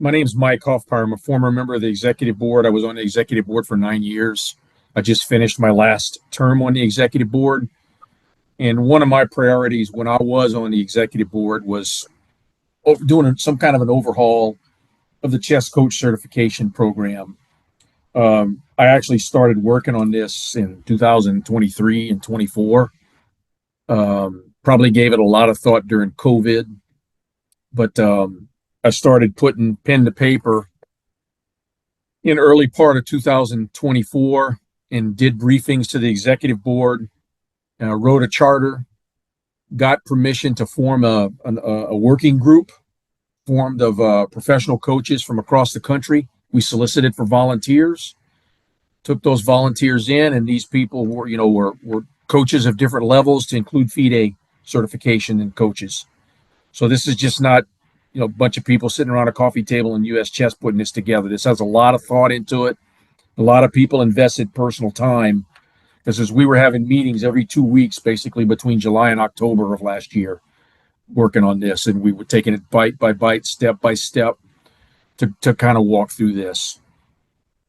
My name's Mike Haufpaur. I'm a former member of the executive board. I was on the executive board for 9 years. I just finished my last term on the executive board. And one of my priorities when I was on the executive board was doing some kind of an overhaul of the chess coach certification program. I actually started working on this in 2023 and 24. Probably gave it a lot of thought during COVID, but I started putting pen to paper in early part of 2024 and did briefings to the executive board, wrote a charter, got permission to form a working group formed of professional coaches from across the country. We solicited for volunteers, took those volunteers in, and these people were coaches of different levels to include FIDE certification and coaches. So this is just not a bunch of people sitting around a coffee table in US Chess putting this together. This has a lot of thought into it. A lot of people invested personal time, because as we were having meetings every 2 weeks, basically between July and October of last year, working on this, and we were taking it bite by bite, step by step to kind of walk through this.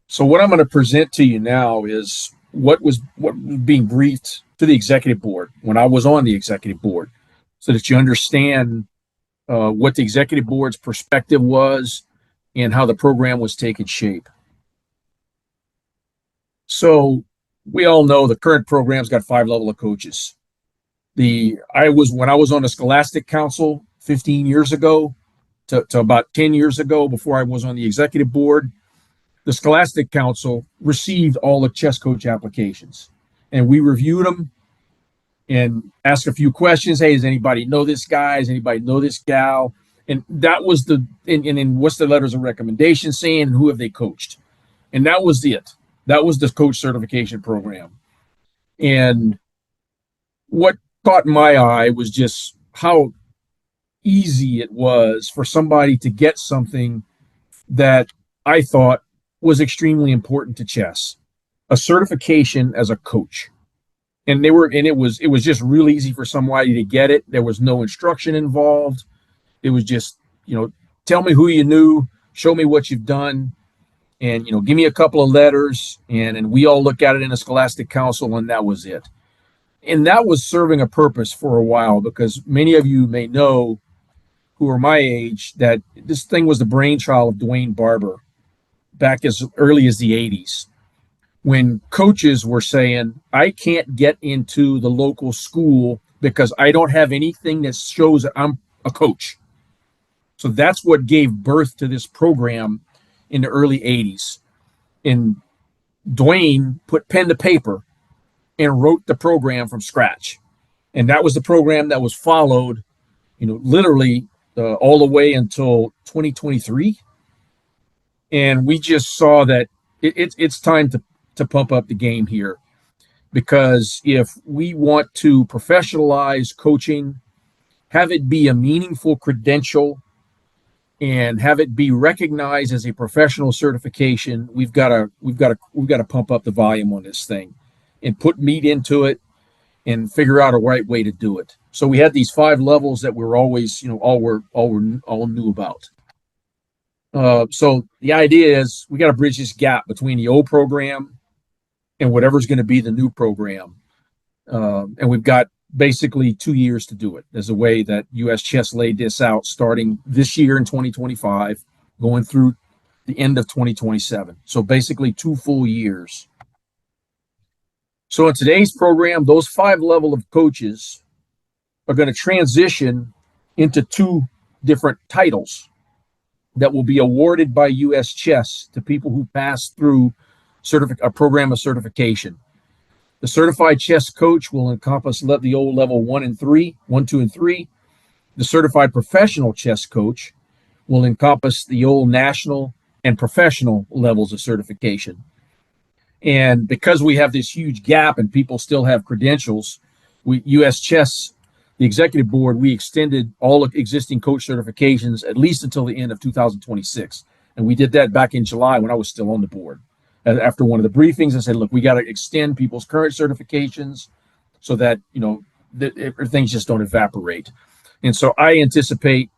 So what I'm going to present to you now is what was being briefed to the executive board when I was on the executive board, so that you understand what the executive board's perspective was and how the program was taking shape. So we all know the current program's got 5 levels of coaches. When I was on the Scholastic Council 15 years ago to about 10 years ago, before I was on the executive board, the Scholastic Council received all the chess coach applications, and we reviewed them and asked a few questions. Hey, does anybody know this guy? Does anybody know this gal? And that was and what's the letters of recommendation saying, and who have they coached? And that was it. That was the coach certification program. And what caught my eye was just how easy it was for somebody to get something that I thought was extremely important to chess: a certification as a coach. And it was just really easy for somebody to get it. There was no instruction involved. It was just, tell me who you knew, show me what you've done, and give me a couple of letters, and we all look at it in a Scholastic Council, and that was it. And that was serving a purpose for a while, because many of you may know, who are my age, that this thing was the brainchild of Dwayne Barber back as early as the 80s, when coaches were saying, I can't get into the local school because I don't have anything that shows that I'm a coach. So that's what gave birth to this program in the early 80s. And Dwayne put pen to paper and wrote the program from scratch. And that was the program that was followed, literally all the way until 2023. And we just saw that it's time to pump up the game here, because if we want to professionalize coaching, have it be a meaningful credential, and have it be recognized as a professional certification, we've got to pump up the volume on this thing and put meat into it and figure out a right way to do it. So we had these 5 levels that we're always, all knew about. So the idea is we got to bridge this gap between the old program and whatever's going to be the new program. And we've got basically 2 years to do it. There's a way that US Chess laid this out, starting this year in 2025, going through the end of 2027. So basically 2 full years. So in today's program, those 5 levels of coaches are going to transition into 2 different titles that will be awarded by US Chess to people who pass through a program of certification. The certified chess coach will encompass the old level 1, 2, and 3. The certified professional chess coach will encompass the old national and professional levels of certification. And because we have this huge gap and people still have credentials, US Chess, the executive board, we extended all existing coach certifications at least until the end of 2026. And we did that back in July when I was still on the board. After one of the briefings, I said, look, we got to extend people's current certifications so that, things just don't evaporate. And so I anticipate,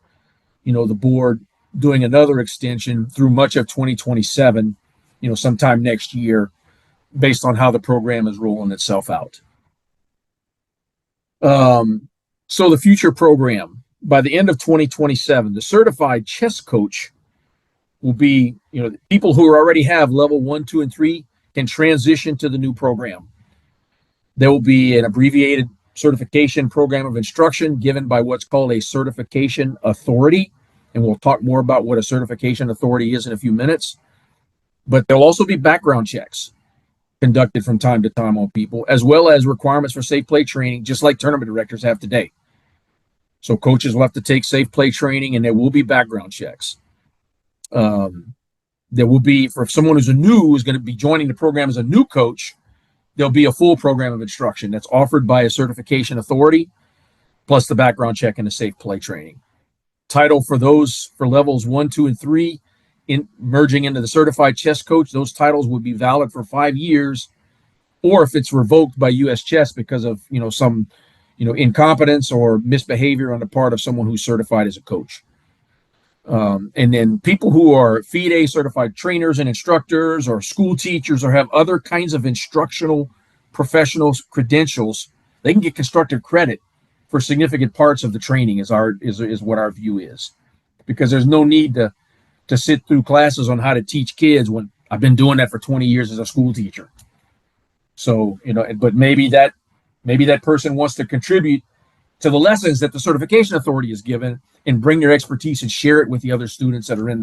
the board doing another extension through much of 2027, sometime next year, based on how the program is rolling itself out. So the future program, by the end of 2027, the certified chess coach will be, people who already have level 1, 2, and 3 can transition to the new program. There will be an abbreviated certification program of instruction given by what's called a certification authority. And we'll talk more about what a certification authority is in a few minutes. But there'll also be background checks conducted from time to time on people, as well as requirements for safe play training, just like tournament directors have today. So coaches will have to take safe play training, and there will be background checks. There will be, for someone who's going to be joining the program as a new coach, there'll be a full program of instruction that's offered by a certification authority, plus the background check and the safe play training. Title for those for levels 1, 2, and 3, merging into the certified chess coach, those titles would be valid for 5 years, or if it's revoked by U.S. Chess because of some incompetence or misbehavior on the part of someone who's certified as a coach. And then people who are FIDE certified trainers and instructors, or school teachers, or have other kinds of instructional professionals credentials, they can get constructive credit for significant parts of the training. Is what our view is, because there's no need to sit through classes on how to teach kids when I've been doing that for 20 years as a school teacher. So but maybe that person wants to contribute to the lessons that the certification authority is given and bring their expertise and share it with the other students that are in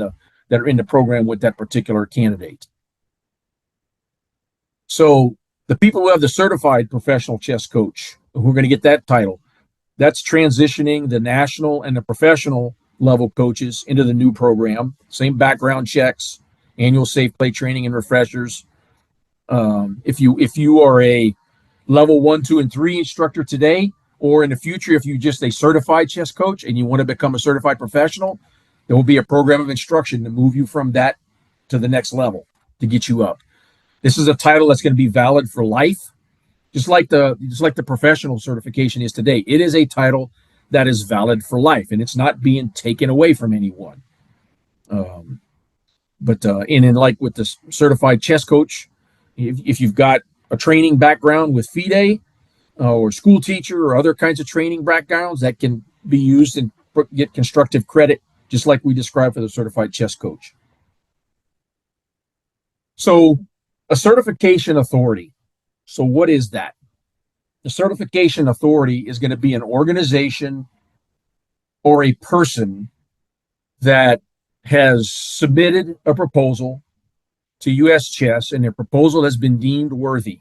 the program with that particular candidate. So the people who have the certified professional chess coach, who are going to get that title, that's transitioning the national and the professional level coaches into the new program. Same background checks, annual safe play training and refreshers. If you are a level 1, 2, and 3 instructor today, or in the future, if you're just a certified chess coach and you want to become a certified professional, there will be a program of instruction to move you from that to the next level to get you up. This is a title that's going to be valid for life, just like the professional certification is today. It is a title that is valid for life, and it's not being taken away from anyone. But like with the certified chess coach, if you've got a training background with FIDE, or school teacher, or other kinds of training backgrounds, that can be used and get constructive credit, just like we described for the certified chess coach. So a certification authority. So what is that? The certification authority is going to be an organization or a person that has submitted a proposal to U.S. Chess, and their proposal has been deemed worthy.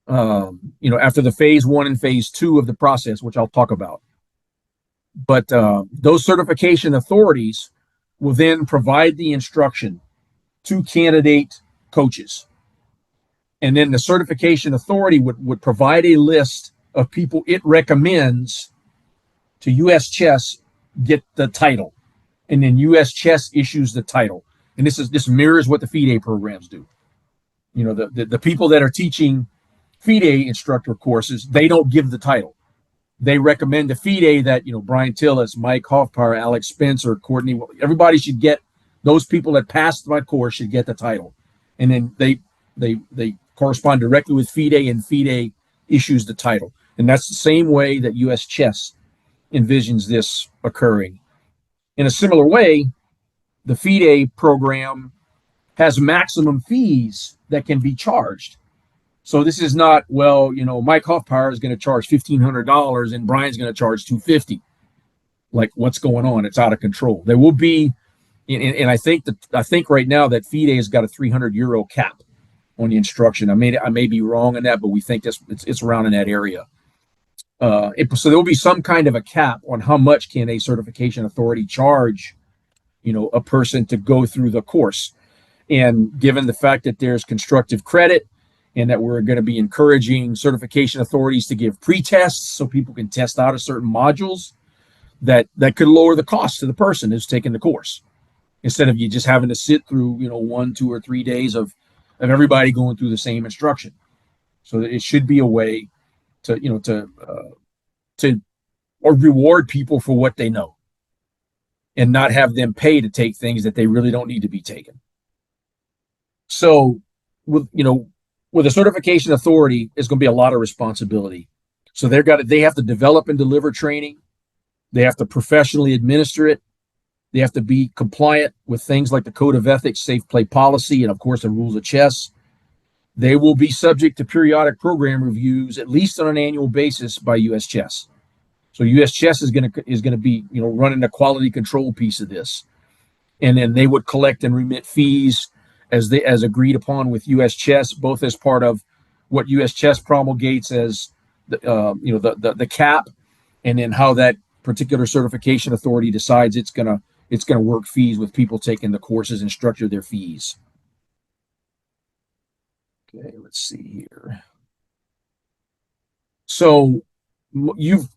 After the phase 1 and phase 2 of the process, which I'll talk about. But those certification authorities will then provide the instruction to candidate coaches. And then the certification authority would provide a list of people it recommends to U.S. Chess get the title. And then U.S. Chess issues the title. And this mirrors what the FIDE programs do. The people that are teaching FIDE instructor courses, they don't give the title. They recommend to FIDE that, Bryan Tillis, Mike Haufpaur, Alex Spencer, Courtney, everybody should get, those people that passed my course should get the title. And then they correspond directly with FIDE, and FIDE issues the title. And that's the same way that U.S. Chess envisions this occurring. In a similar way, the FIDE program has maximum fees that can be charged. So this is not, Mike Haufpaur is going to charge $1,500 and Bryan's going to charge $250. Like, what's going on? It's out of control. There will be, and I think right now that FIDE has got a €300 cap on the instruction. I may be wrong on that, but we think it's around in that area. So there will be some kind of a cap on how much can a certification authority charge, a person to go through the course. And given the fact that there's constructive credit, and that we're going to be encouraging certification authorities to give pre-tests so people can test out of certain modules, that could lower the cost to the person who's taking the course, instead of you just having to sit through 1, 2, or 3 days of everybody going through the same instruction. So that it should be a way to reward people for what they know. and not have them pay to take things that they really don't need to be taken. So with a certification authority, it's going to be a lot of responsibility. So they have to develop and deliver training. They have to professionally administer it. They have to be compliant with things like the Code of Ethics, Safe Play Policy, and of course the rules of chess. They will be subject to periodic program reviews, at least on an annual basis, by U.S. Chess. So U.S. Chess is going to be running the quality control piece of this, and then they would collect and remit fees as agreed upon with U.S. Chess, both as part of what U.S. Chess promulgates as the cap, and then how that particular certification authority decides it's gonna work fees with people taking the courses and structure their fees. Okay, let's see here. So you've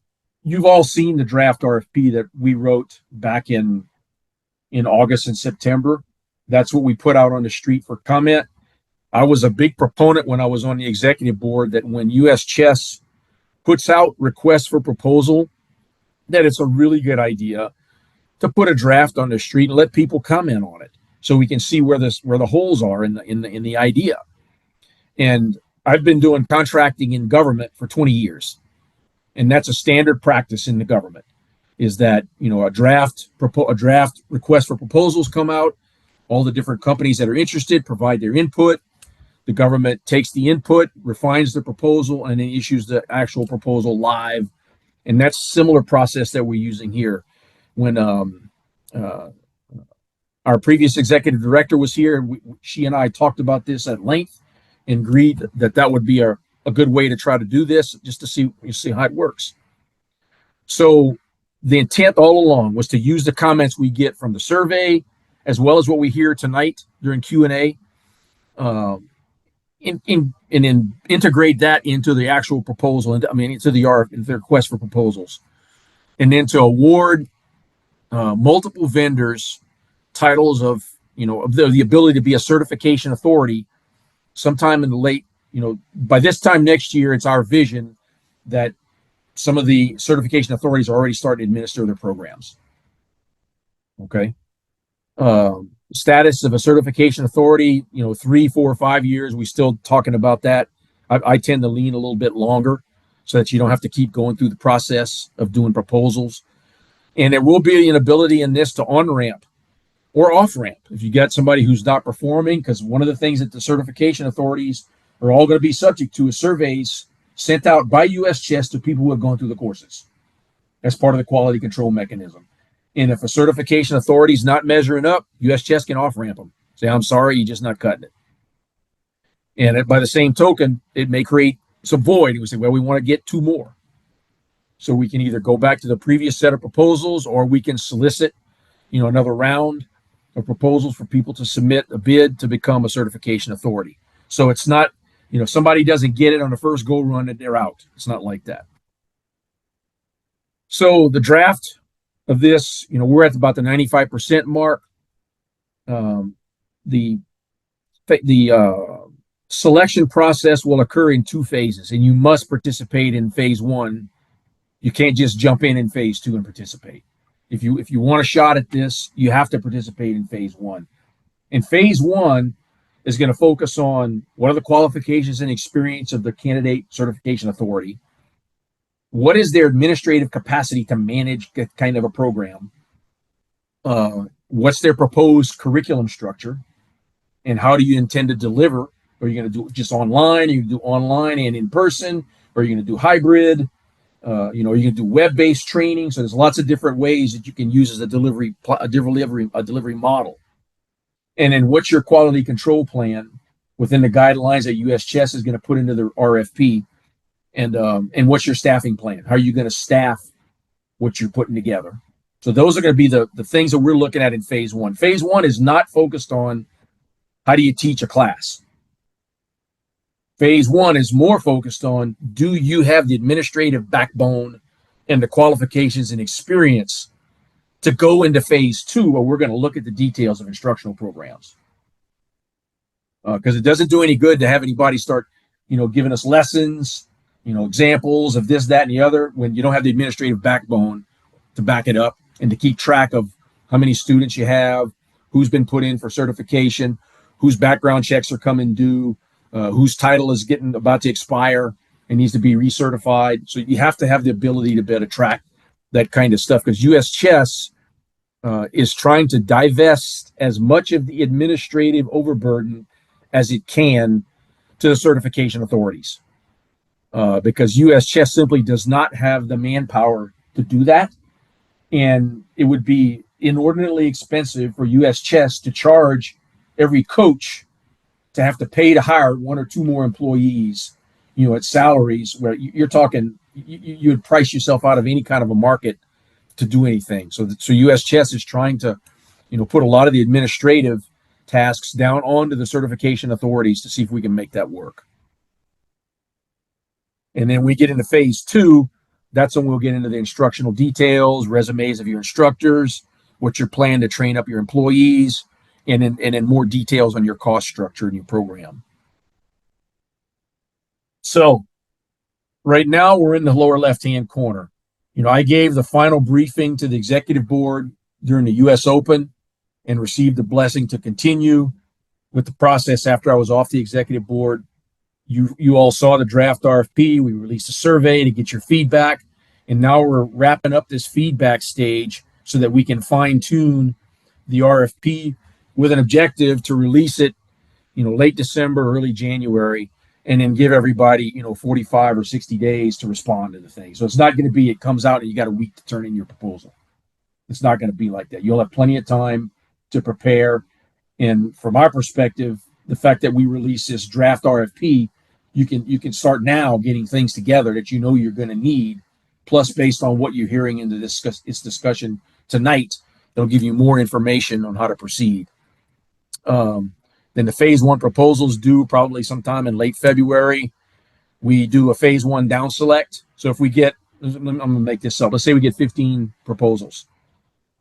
all seen the draft RFP that we wrote back in August and September. That's what we put out on the street for comment. I was a big proponent when I was on the executive board that when U.S. Chess puts out requests for proposal, that it's a really good idea to put a draft on the street and let people comment on it, so we can see where the holes are in the idea. And I've been doing contracting in government for 20 years, and that's a standard practice in the government. Is that a draft request for proposals come out, all the different companies that are interested provide their input. The government takes the input, refines the proposal, and then issues the actual proposal live. And that's a similar process that we're using here. When our previous executive director was here, she and I talked about this at length and agreed that would be a good way to try to do this, just to see how it works. So the intent all along was to use the comments we get from the survey, as well as what we hear tonight during Q&A, and then integrate that into the actual proposal, into the request for proposals, and then to award multiple vendors titles of the ability to be a certification authority sometime in the late, by this time next year. It's our vision that some of the certification authorities are already starting to administer their programs. Okay. Status of a certification authority, 3, 4, 5 years. We still talking about that. I tend to lean a little bit longer, so that you don't have to keep going through the process of doing proposals. And there will be an ability in this to on-ramp or off-ramp if you got somebody who's not performing, because one of the things that the certification authorities are all going to be subject to is surveys sent out by U.S. Chess to people who have gone through the courses as part of the quality control mechanism. And if a certification authority is not measuring up, U.S. Chess can off-ramp them. Say, I'm sorry, you're just not cutting it. And by the same token, it may create some void. We say, well, we want to get 2 more. So we can either go back to the previous set of proposals, or we can solicit, another round of proposals for people to submit a bid to become a certification authority. So it's not, somebody doesn't get it on the first go run and they're out. It's not like that. So the draft of this, we're at about the 95% mark. The selection process will occur in 2 phases, and you must participate in phase 1. You can't just jump in phase 2 and participate. If you want a shot at this, you have to participate in phase 1. And phase 1 is going to focus on what are the qualifications and experience of the candidate certification authority. What is their administrative capacity to manage kind of a program? What's their proposed curriculum structure? And how do you intend to deliver? Are you going to do it just online? Are you going to do online and in person? Or are you going to do hybrid? Are you going to do web-based training? So there's lots of different ways that you can use as a delivery model. And then what's your quality control plan within the guidelines that U.S. Chess is going to put into the RFP? And what's your staffing plan? How are you going to staff what you're putting together? So those are going to be the things that we're looking at in phase 1. Phase 1 is not focused on how do you teach a class. Phase 1 is more focused on, do you have the administrative backbone and the qualifications and experience to go into phase 2, where we're going to look at the details of instructional programs. Because it doesn't do any good to have anybody start, giving us lessons, examples of this, that, and the other, when you don't have the administrative backbone to back it up and to keep track of how many students you have, who's been put in for certification, whose background checks are coming due, whose title is getting about to expire and needs to be recertified. So you have to have the ability to be able to track that kind of stuff, because U.S. Chess is trying to divest as much of the administrative overburden as it can to the certification authorities, because U.S. Chess simply does not have the manpower to do that. And it would be inordinately expensive for U.S. Chess to charge every coach to have to pay to hire one or two more employees, at salaries where you're talking, you would price yourself out of any kind of a market to do anything. So U.S. Chess is trying to, put a lot of the administrative tasks down onto the certification authorities to see if we can make that work. And then we get into phase 2. That's when we'll get into the instructional details, resumes of your instructors, what's your plan to train up your employees, and then more details on your cost structure and your program. So right now we're in the lower left-hand corner. I gave the final briefing to the executive board during the U.S. Open and received the blessing to continue with the process after I was off the executive board. You all saw the draft RFP. We released a survey to get your feedback. And now we're wrapping up this feedback stage so that we can fine tune the RFP with an objective to release it, late December, early January, and then give everybody, 45 or 60 days to respond to the thing. So it's not going to be, it comes out and you got a week to turn in your proposal. It's not going to be like that. You'll have plenty of time to prepare. And from our perspective, the fact that we release this draft RFP, you can start now getting things together that you're going to need. Plus, based on what you're hearing in this discussion tonight, it'll give you more information on how to proceed. Then the phase 1 proposals due probably sometime in late February. We do a phase 1 down select. So if we get, I'm going to make this up. Let's say we get 15 proposals.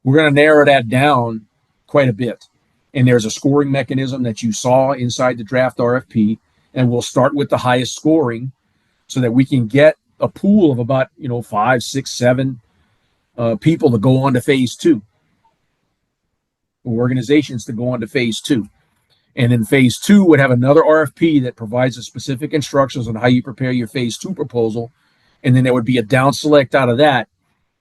We're going to narrow that down quite a bit. And there's a scoring mechanism that you saw inside the draft RFP. And we'll start with the highest scoring so that we can get a pool of about, 5, 6, 7 people to go on to phase 2. Organizations to go on to phase 2. And then phase 2 would have another RFP that provides the specific instructions on how you prepare your phase 2 proposal. And then there would be a down select out of that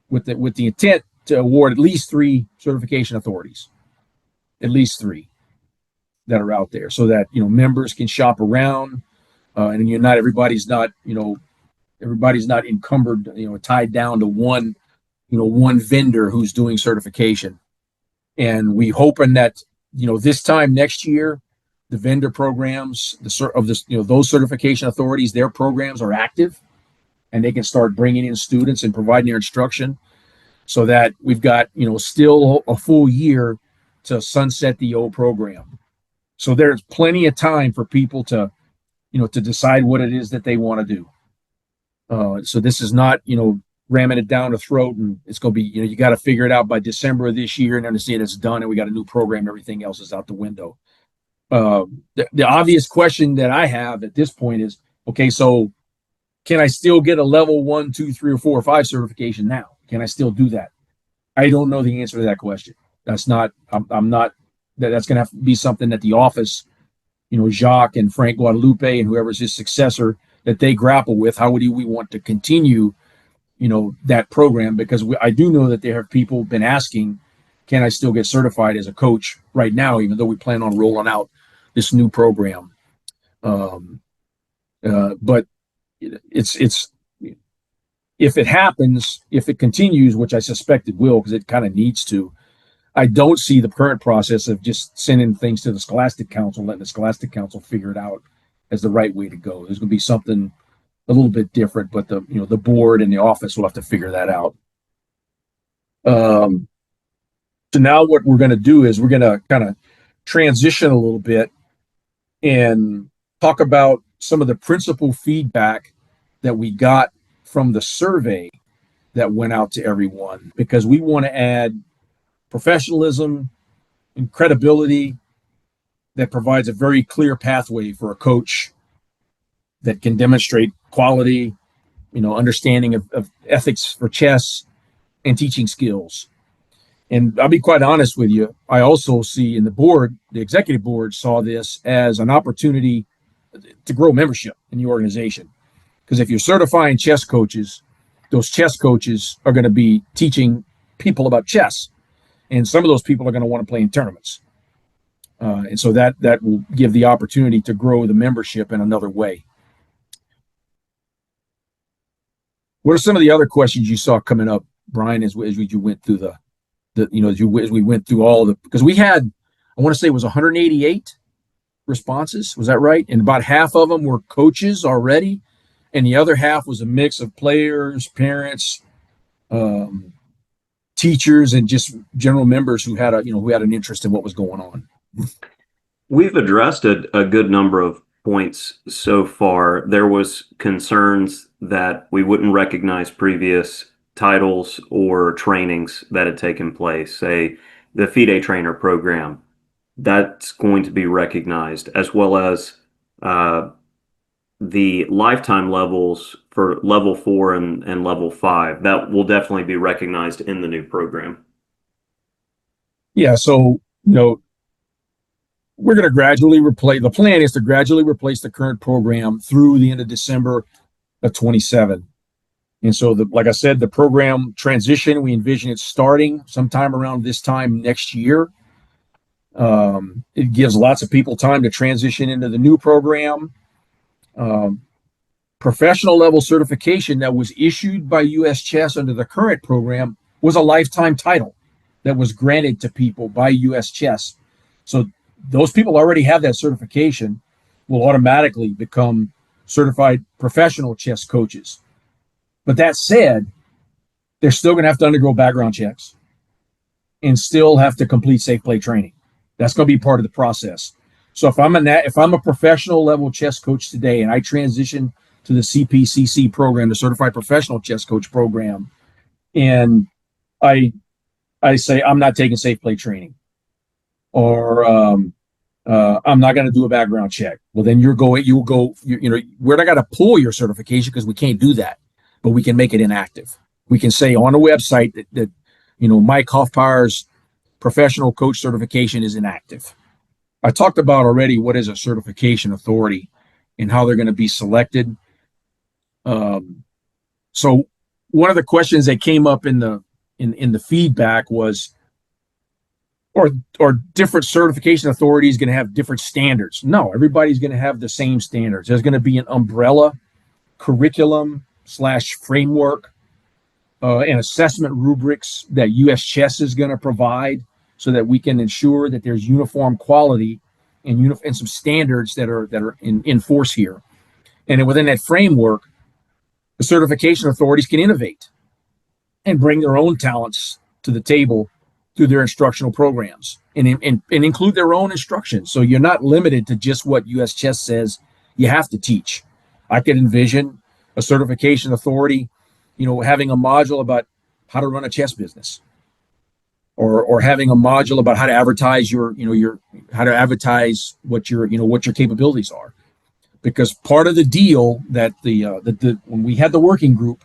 with the intent to award at least 3 certification authorities, at least 3 that are out there, so that, members can shop around, and everybody's not encumbered, tied down to one vendor who's doing certification. And we hoping that, this time next year, the vendor programs, those certification authorities, their programs are active, and they can start bringing in students and providing their instruction, so that we've got, still a full year to sunset the old program. So there's plenty of time for people to, to decide what it is that they want to do. So this is not, ramming it down the throat, and it's going to be, you got to figure it out by December of this year and understand it's done and we got a new program. Everything else is out the window. The obvious question that I have at this point is, okay, so can I still get a level 1, 2, 3, or 4, or 5 certification now? Can I still do that? I don't know the answer to that question. That's not, I'm not, that's going to have to be something that the office, Jacques and Frank Guadalupe and whoever's his successor, that they grapple with. How would we want to continue, that program? Because I do know that there have people been asking, can I still get certified as a coach right now, even though we plan on rolling out this new program? But it's if it happens, if it continues, which I suspect it will, because it kind of needs to, I don't see the current process of just sending things to the Scholastic Council, letting the Scholastic Council figure it out as the right way to go. There's going to be something a little bit different, but the board and the office will have to figure that out. So now what we're going to do is we're going to kind of transition a little bit and talk about some of the principal feedback that we got from the survey that went out to everyone, because we want to add professionalism and credibility that provides a very clear pathway for a coach that can demonstrate quality, understanding of ethics for chess and teaching skills. And I'll be quite honest with you, I also see in the board, the executive board saw this as an opportunity to grow membership in the organization. Because if you're certifying chess coaches, those chess coaches are going to be teaching people about chess. And some of those people are going to want to play in tournaments. And so that will give the opportunity to grow the membership in another way. What are some of the other questions you saw coming up, Bryan, as you went through as we went through all of the, because we had, I want to say it was 188 responses. Was that right? And about half of them were coaches already. And the other half was a mix of players, parents, teachers, and just general members who had an interest in what was going on. We've addressed a good number of points so far. There was concerns that we wouldn't recognize previous titles or trainings that had taken place, say the FIDE trainer program. That's going to be recognized, as well as the lifetime levels for level 4 and level 5. That will definitely be recognized in the new program. Yeah, so we're going to gradually replace. The plan is to gradually replace the current program through the end of December of 27. And so, like I said, the program transition, we envision it starting sometime around this time next year. It gives lots of people time to transition into the new program. Professional level certification that was issued by US Chess under the current program was a lifetime title that was granted to people by US Chess. So those people already have that certification, will automatically become certified professional chess coaches. But that said, they're still going to have to undergo background checks and still have to complete safe play training. That's going to be part of the process. So if I'm a professional level chess coach today and I transition to the CPCC program, the Certified Professional Chess Coach program, and I say I'm not taking safe play training, or I'm not going to do a background check. Well, then we're not going to pull your certification because we can't do that, but we can make it inactive. We can say on the website that Mike Haufpaur's professional coach certification is inactive. I talked about already what is a certification authority and how they're going to be selected. So one of the questions that came up in the feedback was, or different certification authorities going to have different standards? No, everybody's going to have the same standards. There's going to be an umbrella curriculum / framework and assessment rubrics that US Chess is going to provide so that we can ensure that there's uniform quality and some standards that are in force here. And within that framework, the certification authorities can innovate and bring their own talents to the table through their instructional programs and include their own instruction. So you're not limited to just what US Chess says you have to teach. I could envision a certification authority, having a module about how to run a chess business, or having a module about how to advertise what your capabilities are. Because part of the deal that when we had the working group,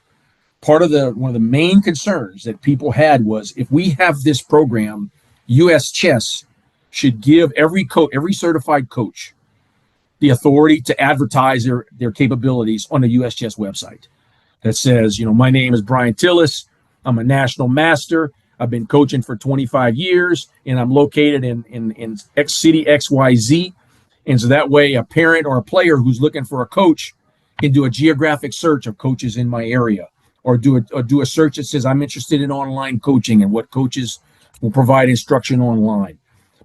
one of the main concerns that people had was, if we have this program, US Chess should give every certified coach the authority to advertise their capabilities on the US Chess website that says, my name is Bryan Tillis. I'm a national master. I've been coaching for 25 years, and I'm located in X city XYZ. And so that way, a parent or a player who's looking for a coach can do a geographic search of coaches in my area, or do a search that says I'm interested in online coaching and what coaches will provide instruction online.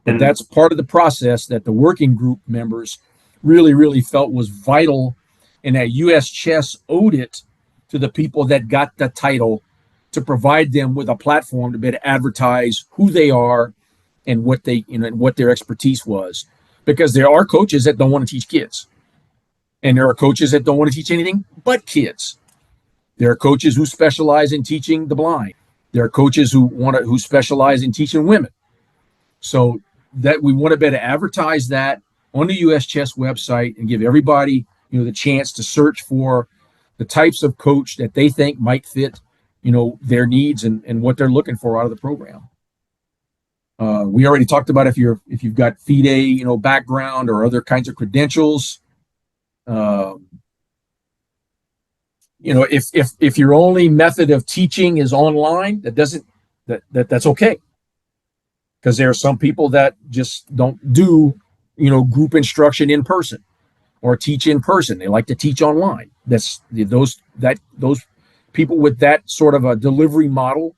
But that's part of the process that the working group members really, really felt was vital, and that US Chess owed it to the people that got the title to provide them with a platform to be able to advertise who they are and what their expertise was. Because there are coaches that don't want to teach kids, and there are coaches that don't want to teach anything but kids. There are coaches who specialize in teaching the blind. There are coaches who specialize in teaching women. So that we want to be able to advertise that on the US Chess website and give everybody the chance to search for the types of coach that they think might fit their needs and what they're looking for out of the program. We already talked about if you've got FIDE, background or other kinds of credentials. Um, if your only method of teaching is online, that's okay, because there are some people that just don't do group instruction in person or teach in person. They like to teach online. Those people with that sort of a delivery model,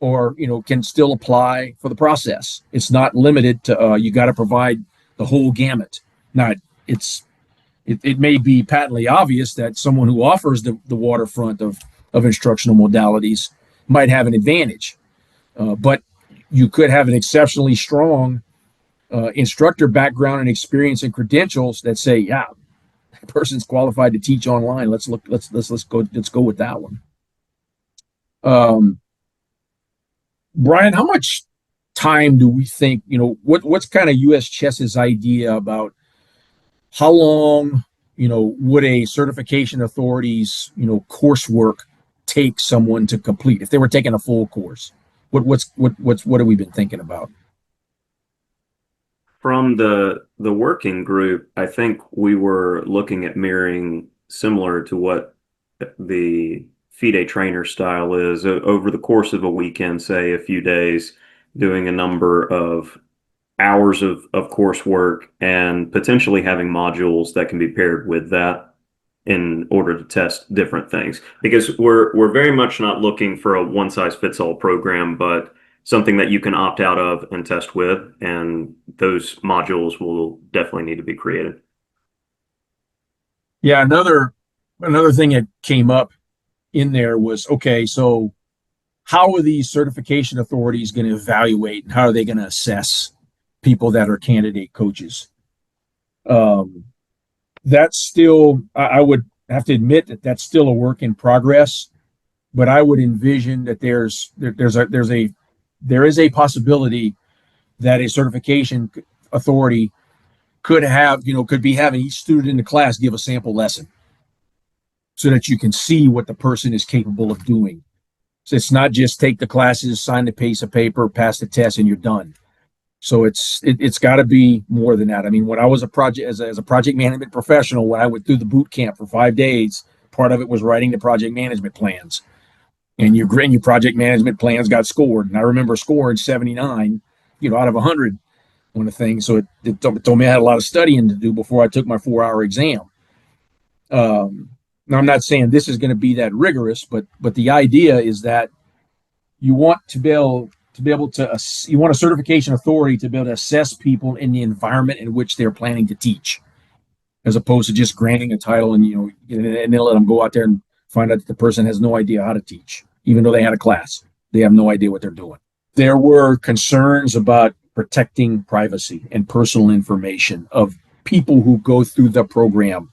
or can still apply for the process. It's not limited to you got to provide the whole gamut. Now it may be patently obvious that someone who offers the waterfront of instructional modalities might have an advantage, but you could have an exceptionally strong instructor background and experience and credentials that say, yeah, that person's qualified to teach online. Let's go with that one. Brian, how much time do we think, what's kind of US Chess's idea about how long, would a certification authority's, coursework take someone to complete if they were taking a full course? What have we been thinking about? From the working group, I think we were looking at mirroring similar to what the FIDE trainer style is over the course of a weekend, say a few days, doing a number of hours of coursework and potentially having modules that can be paired with that in order to test different things. Because we're very much not looking for a one size fits all program, but something that you can opt out of and test with, and those modules will definitely need to be created. Yeah, another thing that came up in there was, okay, so how are these certification authorities going to evaluate, and how are they going to assess people that are candidate coaches? Um, that's still, I would have to admit that that's still a work in progress, but I would envision that there is a possibility that a certification authority could be having each student in the class give a sample lesson so that you can see what the person is capable of doing. So it's not just take the classes, sign the piece of paper, pass the test, and you're done. So it's got to be more than that. I mean, when I was as a project management professional, when I went through the boot camp for 5 days, part of it was writing the project management plans, and your project management plans got scored. And I remember scoring 79, out of 100 on the thing. So it told me I had a lot of studying to do before I took my 4-hour exam. Now I'm not saying this is going to be that rigorous, but the idea is that you want you want a certification authority to be able to assess people in the environment in which they're planning to teach, as opposed to just granting a title and and then let them go out there and find out that the person has no idea how to teach, even though they had a class. They have no idea what they're doing. There were concerns about protecting privacy and personal information of people who go through the program,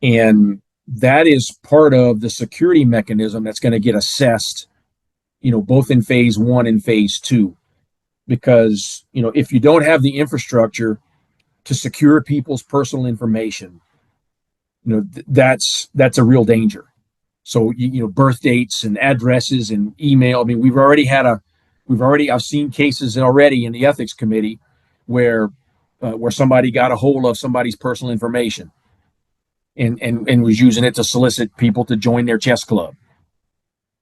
and that is part of the security mechanism that's going to get assessed, both in phase 1 and phase 2. Because, if you don't have the infrastructure to secure people's personal information, that's a real danger. So, birth dates and addresses and email. I mean, I've seen cases already in the ethics committee where somebody got a hold of somebody's personal information and was using it to solicit people to join their chess club,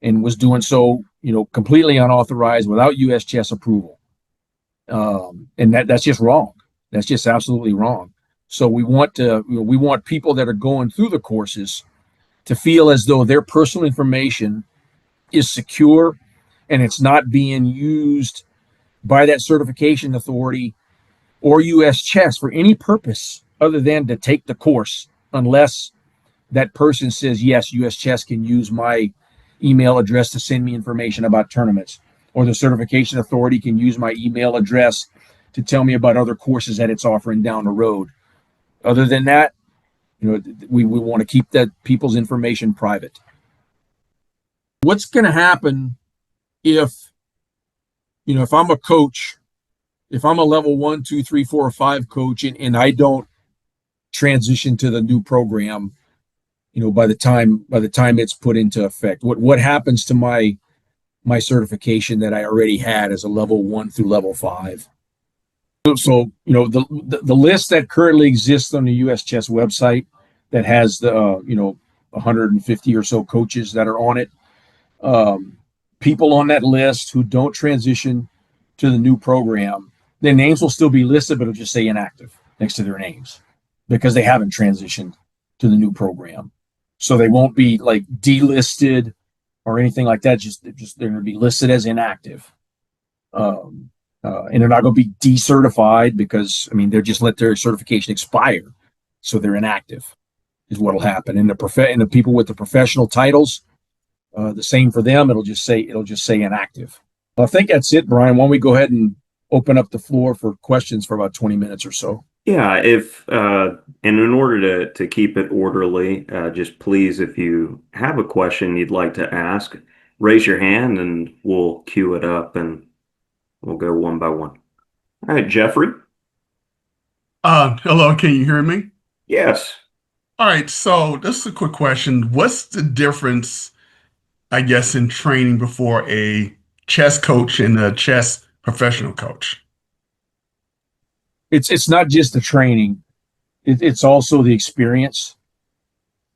and was doing so, completely unauthorized without US chess approval. And that's just wrong. That's just absolutely wrong. So we want people that are going through the courses to feel as though their personal information is secure and it's not being used by that certification authority or US chess for any purpose other than to take the course, unless that person says, yes, US chess can use my email address to send me information about tournaments, or the certification authority can use my email address to tell me about other courses that it's offering down the road. Other than that, we want to keep that people's information private. What's going to happen if I'm a coach, if I'm a level 1, 2, 3, 4, or 5 coach, and I don't transition to the new program, by the time it's put into effect? What happens to my my certification that I already had as a level 1 through level 5. So the list that currently exists on the U.S. Chess website that has the 150 or so coaches that are on it. People on that list who don't transition to the new program, their names will still be listed, but it'll just say inactive next to their names because they haven't transitioned to the new program. So they won't be like delisted or anything like that. Just they're going to be listed as inactive. And they're not going to be decertified because they're just let their certification expire, so they're inactive, is what will happen. And the people with the professional titles, the same for them. It'll just say inactive. I think that's it, Brian. Why don't we go ahead and open up the floor for questions for about 20 minutes or so? Yeah, if and in order to keep it orderly, just please, if you have a question you'd like to ask, raise your hand and we'll queue it up and we'll go one by one. All right, Jeffrey. Hello, can you hear me? Yes. All right, so this is a quick question. What's the difference, I guess, in training before a chess coach and a chess professional coach? It's not just the training; it's also the experience.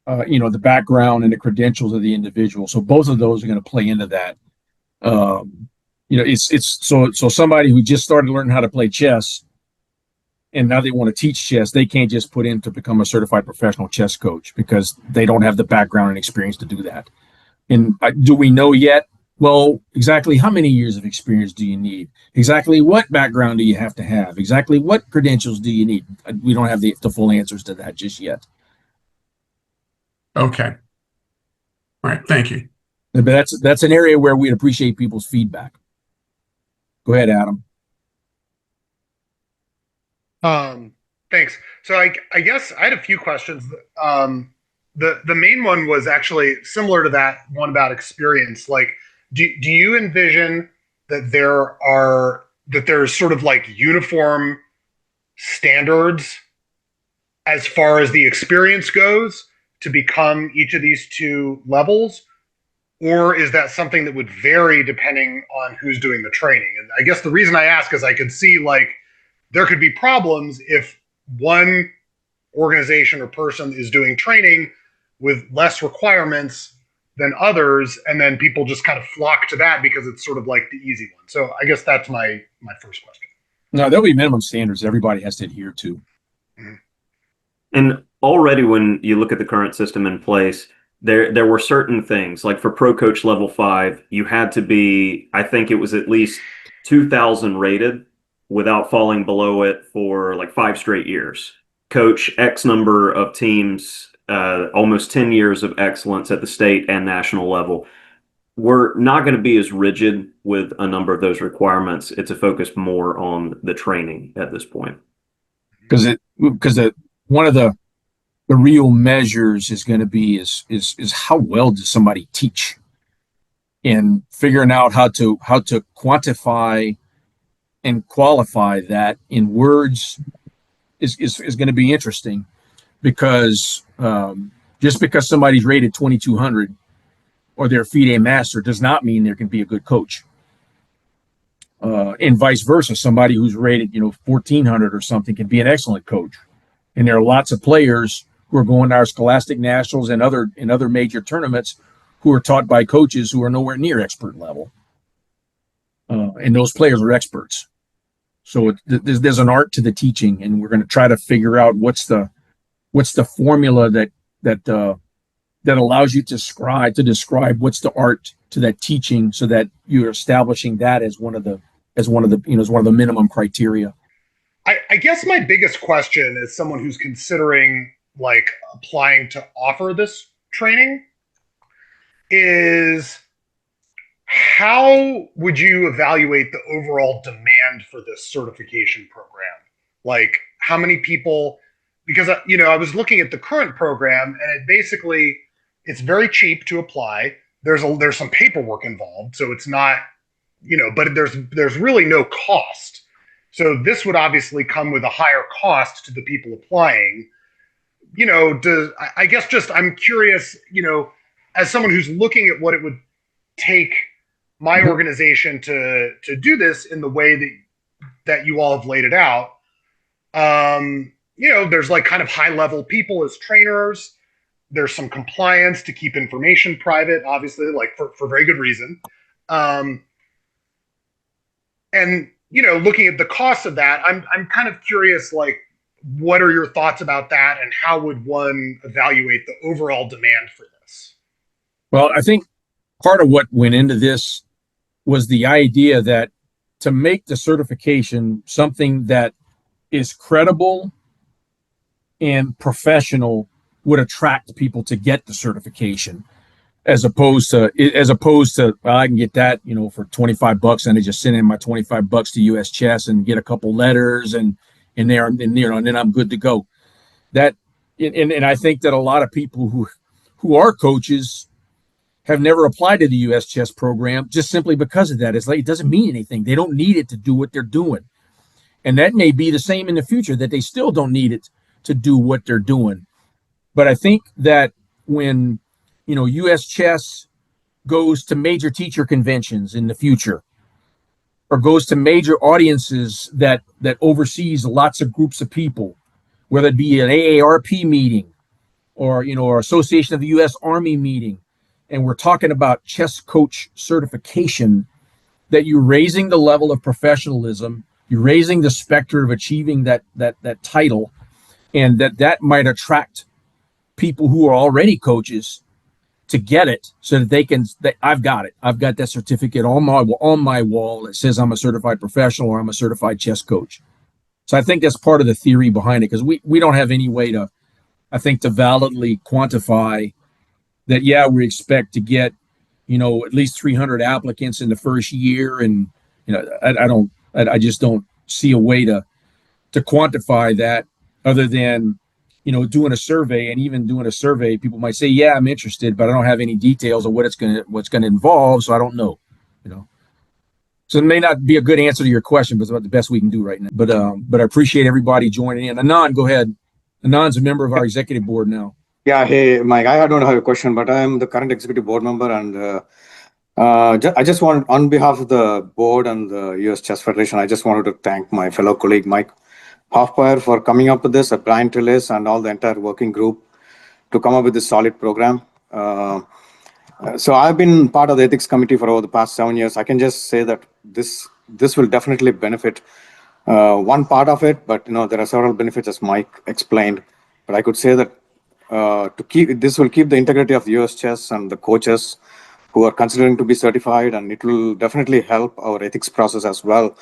The background and the credentials of the individual. So both of those are going to play into that. It's so somebody who just started learning how to play chess and now they want to teach chess, they can't just put in to become a certified professional chess coach because they don't have the background and experience to do that. And do we know yet? Well, exactly how many years of experience do you need? Exactly what background do you have to have? Exactly what credentials do you need? We don't have the full answers to that just yet. Okay. All right. Thank you. But that's an area where we'd appreciate people's feedback. Go ahead, Adam. Thanks. So I guess I had a few questions. The main one was actually similar to that one about experience. Like, do you envision that there's sort of like uniform standards as far as the experience goes to become each of these two levels? Or is that something that would vary depending on who's doing the training? And I guess the reason I ask is I could see like there could be problems if one organization or person is doing training with less requirements than others, and then people just kind of flock to that because it's sort of like the easy one. So I guess that's my first question. No, there'll be minimum standards everybody has to adhere to. Mm-hmm. And already when you look at the current system in place, there were certain things, like for Pro Coach Level 5, you had to be, I think it was at least 2,000 rated without falling below it for like 5 straight years. Coach X number of teams, almost 10 years of excellence at the state and national level. We're not going to be as rigid with a number of those requirements. It's a focus more on the training at this point. Because one of the real measures is going to be is how well does somebody teach, and figuring out how to quantify and qualify that in words is going to be interesting, because just because somebody's rated 2,200 or they're FIDE master does not mean they can be a good coach. And vice versa, somebody who's rated 1,400 or something can be an excellent coach. And there are lots of players who are going to our Scholastic Nationals and other major tournaments who are taught by coaches who are nowhere near expert level. And those players are experts. So there's an art to the teaching, and we're going to try to figure out what's the formula that allows you to describe what's the art to that teaching, so that you're establishing that as one of the minimum criteria. I guess my biggest question as someone who's considering like applying to offer this training is, how would you evaluate the overall demand for this certification program? Like, how many people, because I was looking at the current program, and it's very cheap to apply. There's some paperwork involved, so it's not, but there's really no cost. So this would obviously come with a higher cost to the people applying. I guess just I'm curious, as someone who's looking at what it would take my organization to do this in the way that you all have laid it out. There's like kind of high level people as trainers. There's some compliance to keep information private, obviously, like for very good reason. And looking at the cost of that, I'm kind of curious, like, what are your thoughts about that, and how would one evaluate the overall demand for this? Well, I think part of what went into this was the idea that to make the certification something that is credible and professional would attract people to get the certification, as opposed to well, I can get that for $25 and I just send in my $25 to US Chess and get a couple letters and then I'm good to go. That and I think that a lot of people who are coaches have never applied to the US Chess program just simply because of that. It's like, it doesn't mean anything. They don't need it to do what they're doing. And that may be the same in the future, that they still don't need it to do what they're doing. But I think that when, US Chess goes to major teacher conventions in the future, or goes to major audiences that oversees lots of groups of people, whether it be an AARP meeting or, or Association of the U.S. Army meeting, and we're talking about chess coach certification, that you're raising the level of professionalism, you're raising the specter of achieving that title, and that might attract people who are already coaches to get it, so that they can. I've got it. I've got that certificate on my wall that says I'm a certified professional or I'm a certified chess coach. So I think that's part of the theory behind it, because we don't have any way to, I think, to validly quantify that. Yeah, we expect to get at least 300 applicants in the first year, and I just don't see a way to quantify that, other than doing a survey. And even doing a survey, people might say, yeah, I'm interested, but I don't have any details of what's going to involve, so I don't know. So it may not be a good answer to your question, but it's about the best we can do right now. But I appreciate everybody joining in. Anand, go ahead. Anand's a member of our executive board now. Yeah, hey, Mike, I don't have a question, but I'm the current executive board member, and I just want, on behalf of the board and the US Chess Federation, I just wanted to thank my fellow colleague, Mike Haufpaur, for coming up with this, Bryan, Tillis, and all the entire working group to come up with this solid program. So I've been part of the ethics committee for over the past 7 years. I can just say that this will definitely benefit one part of it, but there are several benefits, as Mike explained. But I could say that this will keep the integrity of US Chess and the coaches who are considering to be certified, and it will definitely help our ethics process as well.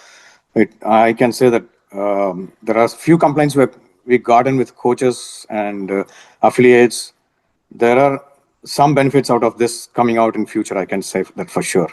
I can say that there are a few complaints where we got in with coaches and affiliates. There are some benefits out of this coming out in future, I can say that for sure.